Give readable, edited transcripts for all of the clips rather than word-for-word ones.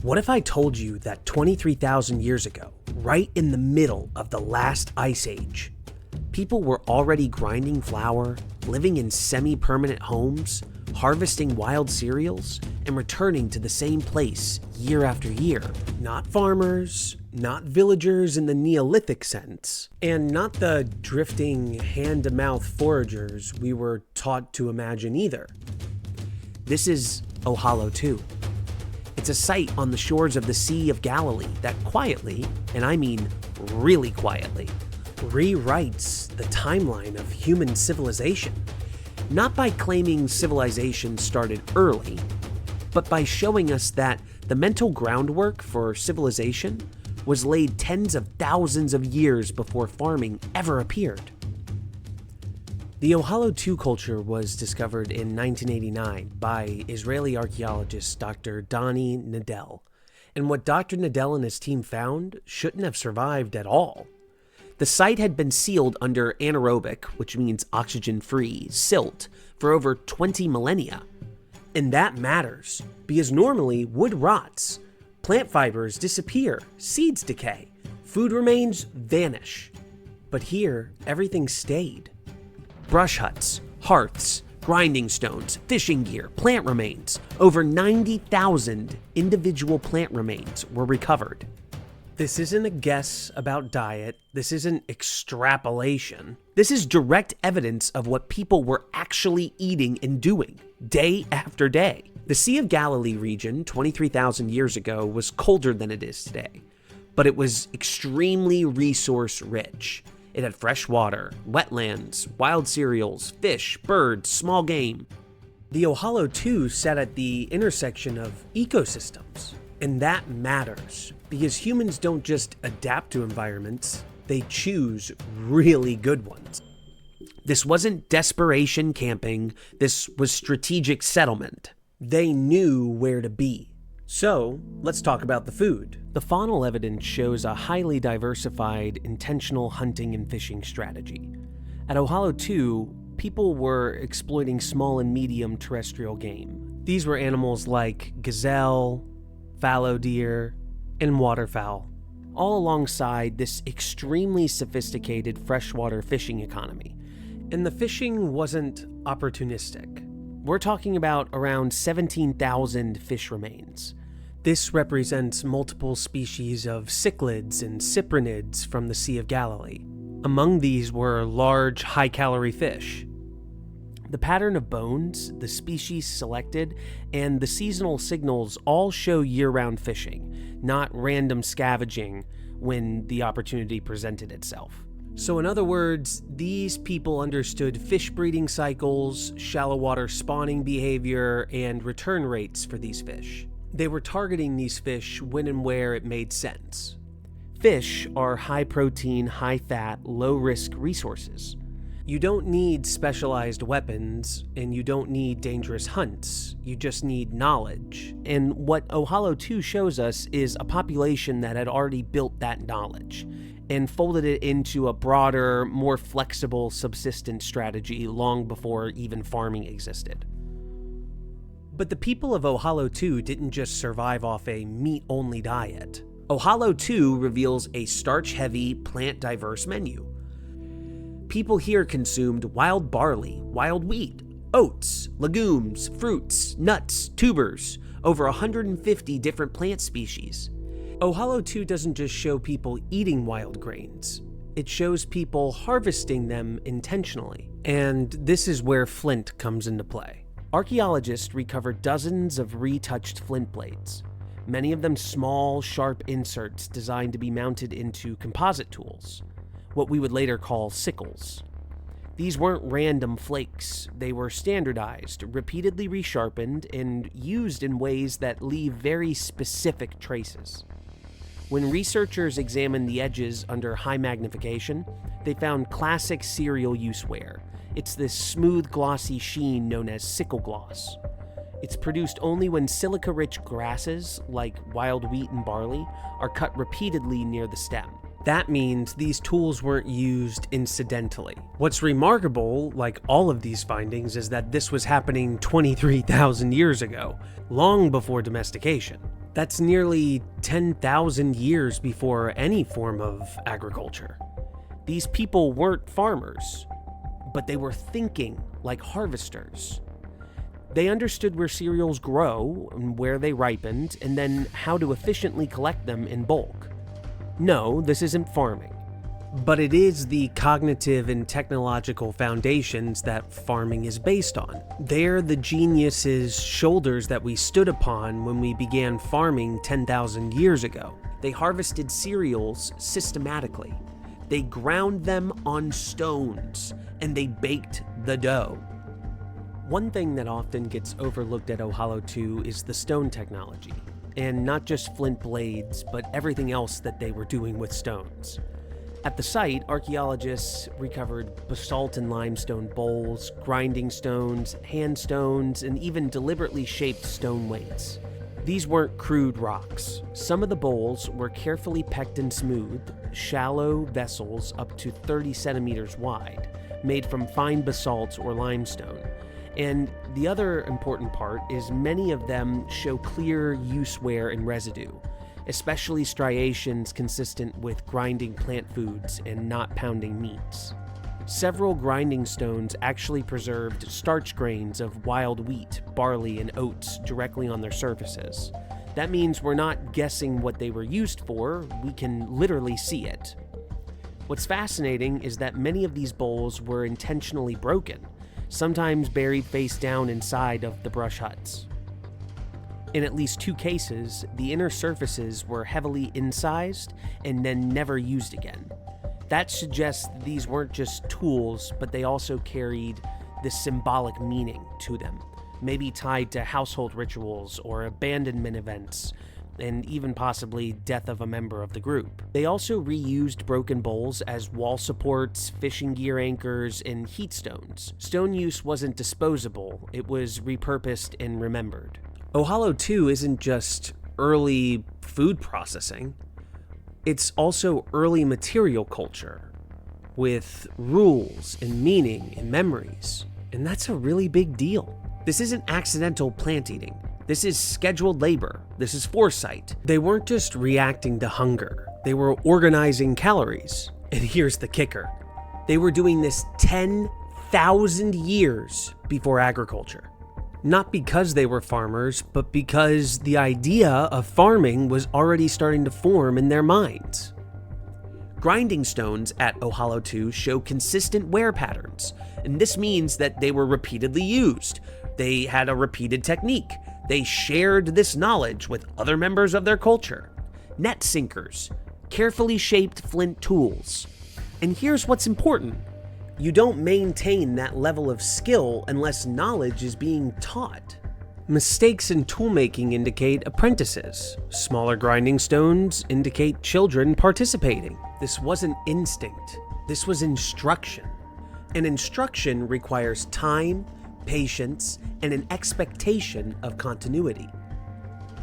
What if I told you that 23,000 years ago, right in the middle of the last ice age, people were already grinding flour, living in semi-permanent homes, harvesting wild cereals, and returning to the same place year after year? Not farmers, not villagers in the Neolithic sense, and not the drifting hand-to-mouth foragers we were taught to imagine either. This is Ohalo II. It's a site on the shores of the Sea of Galilee that quietly, and I mean really quietly, rewrites the timeline of human civilization. Not by claiming civilization started early, but by showing us that the mental groundwork for civilization was laid tens of thousands of years before farming ever appeared. The Ohalo II culture was discovered in 1989 by Israeli archaeologist Dr. Dani Nadel, and what Dr. Nadel and his team found shouldn't have survived at all. The site had been sealed under anaerobic, which means oxygen-free, silt for over 20 millennia. And that matters, because normally wood rots, plant fibers disappear, seeds decay, food remains vanish. But here, everything stayed. Brush huts, hearths, grinding stones, fishing gear, plant remains. Over 90,000 individual plant remains were recovered. This isn't a guess about diet. This isn't extrapolation. This is direct evidence of what people were actually eating and doing, day after day. The Sea of Galilee region, 23,000 years ago, was colder than it is today, but it was extremely resource rich. It had fresh water, wetlands, wild cereals, fish, birds, small game. The Ohalo II sat at the intersection of ecosystems, and that matters because humans don't just adapt to environments, they choose really good ones. This wasn't desperation camping, this was strategic settlement. They knew where to be. So, let's talk about the food. The faunal evidence shows a highly diversified, intentional hunting and fishing strategy. At Ohalo II, people were exploiting small and medium terrestrial game. These were animals like gazelle, fallow deer, and waterfowl, all alongside this extremely sophisticated freshwater fishing economy. And the fishing wasn't opportunistic. We're talking about around 17,000 fish remains. This represents multiple species of cichlids and cyprinids from the Sea of Galilee. Among these were large, high-calorie fish. The pattern of bones, the species selected, and the seasonal signals all show year-round fishing, not random scavenging when the opportunity presented itself. So in other words, these people understood fish breeding cycles, shallow water spawning behavior, and return rates for these fish. They were targeting these fish when and where it made sense. Fish are high-protein, high-fat, low-risk resources. You don't need specialized weapons, and you don't need dangerous hunts. You just need knowledge. And what Ohalo II shows us is a population that had already built that knowledge and folded it into a broader, more flexible subsistence strategy long before even farming existed. But the people of Ohalo II didn't just survive off a meat-only diet. Ohalo II reveals a starch-heavy, plant-diverse menu. People here consumed wild barley, wild wheat, oats, legumes, fruits, nuts, tubers, over 150 different plant species. Ohalo II doesn't just show people eating wild grains. It shows people harvesting them intentionally. And this is where flint comes into play. Archaeologists recovered dozens of retouched flint blades, many of them small, sharp inserts designed to be mounted into composite tools, what we would later call sickles. These weren't random flakes, they were standardized, repeatedly resharpened, and used in ways that leave very specific traces. When researchers examined the edges under high magnification, they found classic cereal use wear. It's this smooth, glossy sheen known as sickle gloss. It's produced only when silica-rich grasses, like wild wheat and barley, are cut repeatedly near the stem. That means these tools weren't used incidentally. What's remarkable, like all of these findings, is that this was happening 23,000 years ago, long before domestication. That's nearly 10,000 years before any form of agriculture. These people weren't farmers, but they were thinking like harvesters. They understood where cereals grow and where they ripened, and then how to efficiently collect them in bulk. No, this isn't farming, but it is the cognitive and technological foundations that farming is based on. They're the geniuses' shoulders that we stood upon when we began farming 10,000 years ago. They harvested cereals systematically. They ground them on stones, and they baked the dough. One thing that often gets overlooked at Ohalo II is the stone technology. And not just flint blades, but everything else that they were doing with stones. At the site, archaeologists recovered basalt and limestone bowls, grinding stones, hand stones, and even deliberately shaped stone weights. These weren't crude rocks. Some of the bowls were carefully pecked and smoothed, shallow vessels up to 30 centimeters wide, made from fine basalt or limestone. And the other important part is many of them show clear use wear and residue, especially striations consistent with grinding plant foods and not pounding meats. Several grinding stones actually preserved starch grains of wild wheat, barley, and oats directly on their surfaces. That means we're not guessing what they were used for, we can literally see it. What's fascinating is that many of these bowls were intentionally broken, sometimes buried face down inside of the brush huts. In at least 2 cases, the inner surfaces were heavily incised and then never used again. That suggests these weren't just tools, but they also carried this symbolic meaning to them, maybe tied to household rituals or abandonment events, and even possibly death of a member of the group. They also reused broken bowls as wall supports, fishing gear anchors, and heat stones. Stone use wasn't disposable, it was repurposed and remembered. Ohalo II isn't just early food processing, it's also early material culture, with rules and meaning and memories. And that's a really big deal. This isn't accidental plant eating. This is scheduled labor. This is foresight. They weren't just reacting to hunger. They were organizing calories. And here's the kicker. They were doing this 10,000 years before agriculture. Not because they were farmers, but because the idea of farming was already starting to form in their minds. Grinding stones at Ohalo II show consistent wear patterns, and this means that they were repeatedly used. They had a repeated technique. They shared this knowledge with other members of their culture. Net sinkers, carefully shaped flint tools. And here's what's important. You don't maintain that level of skill unless knowledge is being taught. Mistakes in toolmaking indicate apprentices. Smaller grinding stones indicate children participating. This wasn't instinct. This was instruction. And instruction requires time, patience, and an expectation of continuity.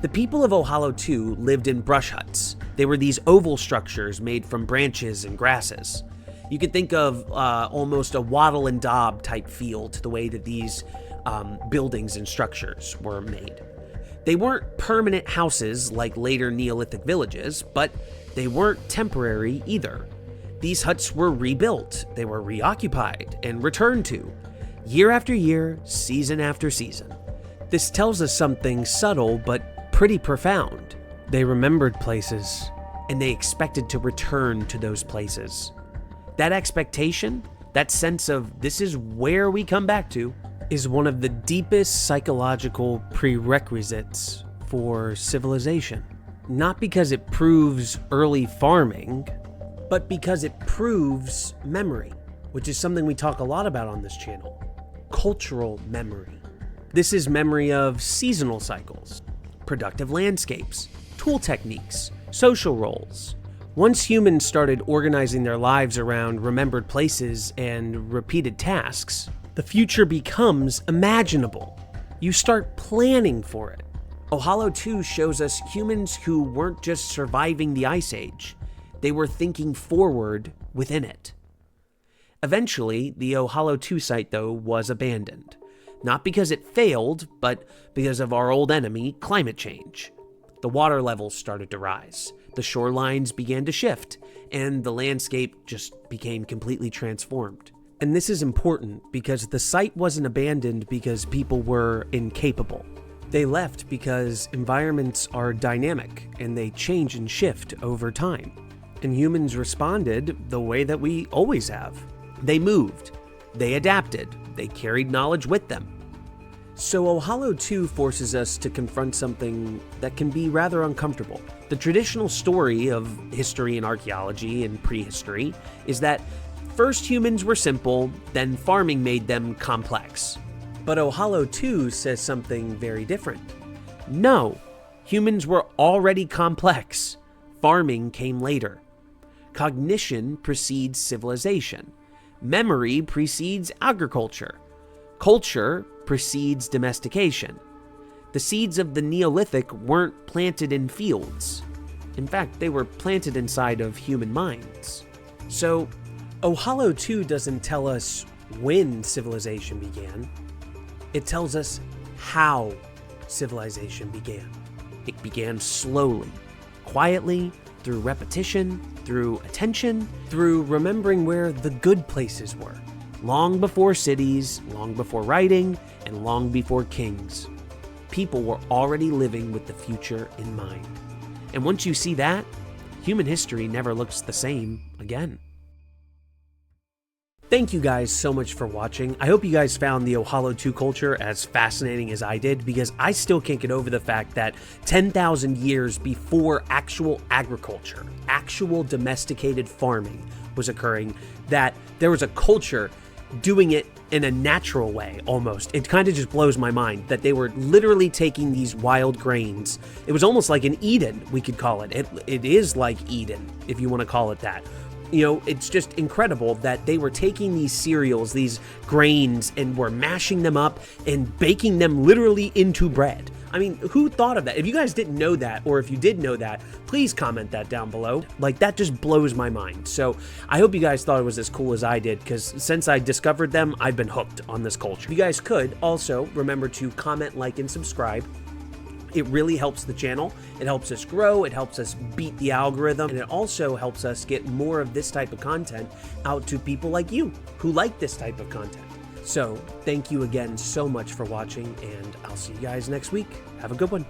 The people of Ohalo II lived in brush huts. They were these oval structures made from branches and grasses. You could think of almost a wattle and daub type feel to the way that these buildings and structures were made. They weren't permanent houses like later Neolithic villages, but they weren't temporary either. These huts were rebuilt, they were reoccupied and returned to, year after year, season after season. This tells us something subtle but pretty profound. They remembered places, and they expected to return to those places. That expectation, that sense of this is where we come back to, is one of the deepest psychological prerequisites for civilization. Not because it proves early farming, but because it proves memory, which is something we talk a lot about on this channel. Cultural memory. This is memory of seasonal cycles, productive landscapes, tool techniques, social roles. Once humans started organizing their lives around remembered places and repeated tasks, the future becomes imaginable. You start planning for it. Ohalo II shows us humans who weren't just surviving the Ice Age, They were thinking forward within it. Eventually, the Ohalo II site, though, was abandoned. Not because it failed, but because of our old enemy, climate change. The water levels started to rise, the shorelines began to shift, and the landscape just became completely transformed. And this is important because the site wasn't abandoned because people were incapable. They left because environments are dynamic and they change and shift over time. And humans responded the way that we always have. They moved, they adapted, they carried knowledge with them. So Ohalo II forces us to confront something that can be rather uncomfortable. The traditional story of history and archaeology and prehistory is that first humans were simple, then farming made them complex. But Ohalo II says something very different. No, humans were already complex. Farming came later. Cognition precedes civilization. Memory precedes agriculture. Culture precedes domestication. The seeds of the Neolithic weren't planted in fields. In fact, they were planted inside of human minds. So, Ohalo II doesn't tell us when civilization began. It tells us how civilization began. It began slowly, quietly, through repetition, through attention, through remembering where the good places were. Long before cities, long before writing, and long before kings. People were already living with the future in mind. And once you see that, human history never looks the same again. Thank you guys so much for watching. I hope you guys found the Ohalo II culture as fascinating as I did, because I still can't get over the fact that 10,000 years before actual agriculture, actual domesticated farming was occurring, that there was a culture doing it in a natural way almost. It kind of just blows my mind that they were literally taking these wild grains. It was almost like an Eden, we could call it. It is like Eden, if you want to call it that. You know, it's just incredible that they were taking these cereals, these grains, and were mashing them up and baking them literally into bread. I mean, who thought of that? If you guys didn't know that, or if you did know that, please comment that down below. Like, that just blows my mind. So I hope you guys thought it was as cool as I did, because since I discovered them, I've been hooked on this culture. You guys could also remember to comment, like, and subscribe. It really helps the channel. It helps us grow. It helps us beat the algorithm. And it also helps us get more of this type of content out to people like you who like this type of content. So thank you again so much for watching, and I'll see you guys next week. Have a good one.